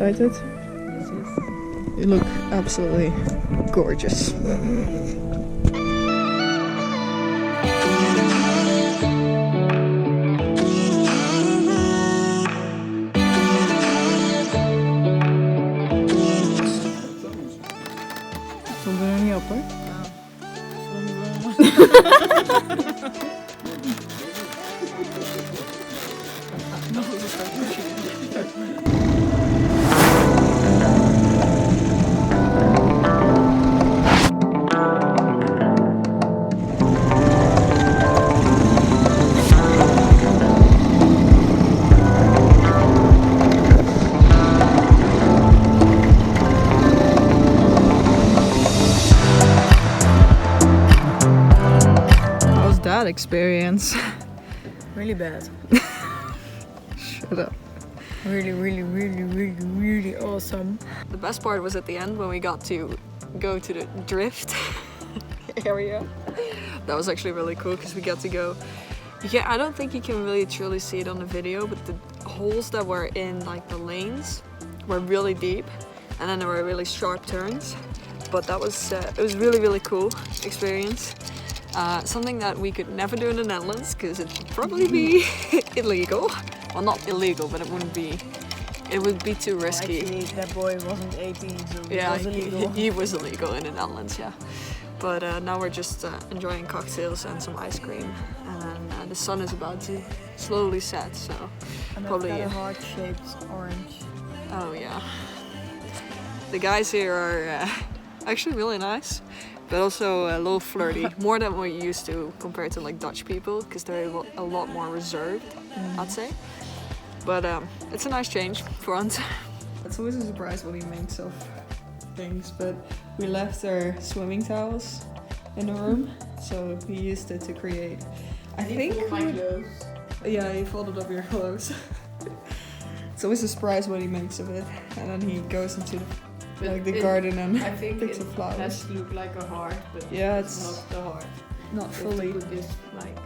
excited? Yes, yes. You look absolutely gorgeous. Stond er nog niet op, hoor. How's that experience? Really bad. Shut up. Really awesome. The best part was at the end when we got to go to the drift area. That was actually really cool because we got to go. I don't think you can really truly see it on the video, but the holes that were in like the lanes were really deep, and then there were really sharp turns. But that was it was really cool experience. Something that we could never do in the Netherlands because it'd probably be illegal. Well, not illegal, but it would be too risky. Actually, that boy wasn't 18, so Yeah, it was illegal. he was illegal in the Netherlands, yeah. But now we're just enjoying cocktails and some ice cream. And the sun is about to slowly set, so And probably... I've got a heart-shaped orange. Oh yeah. The guys here are actually really nice, but also a little flirty. More than we're used to compared to like Dutch people, because they're a lot more reserved, I'd say. But it's a nice change for once. It's always a surprise when he makes of things, but we left our swimming towels in the room, so he used it to create. I think. My clothes. Yeah, he folded up your clothes. It's always a surprise what he makes of it, and then he goes into the garden and I think picks it up flowers. has to look like a heart, but Yeah, it's not the heart. Not You have to fully. put this like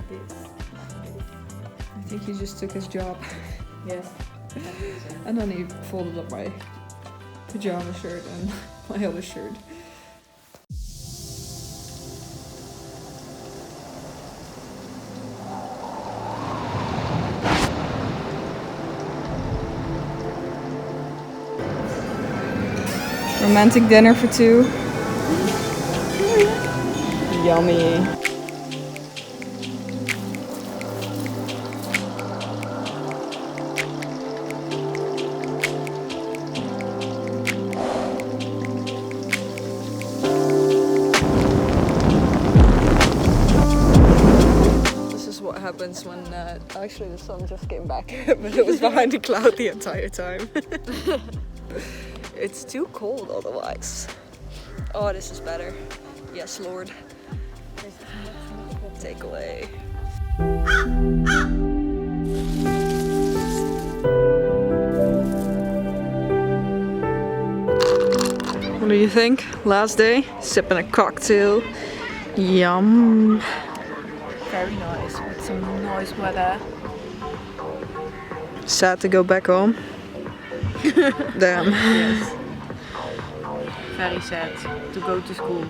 this. I think he just took his job, Yes. and then he folded up my pajama shirt and my other shirt. Romantic dinner for two. Yummy. This is what happens when actually the sun just came back, but it was behind a cloud the entire time. It's too cold otherwise. Oh, this is better. Yes, Lord. Take away. What do you think? Last day, sipping a cocktail. Yum. Very nice, with some nice weather. Sad to go back home. Damn. Yes. Very sad to go to school.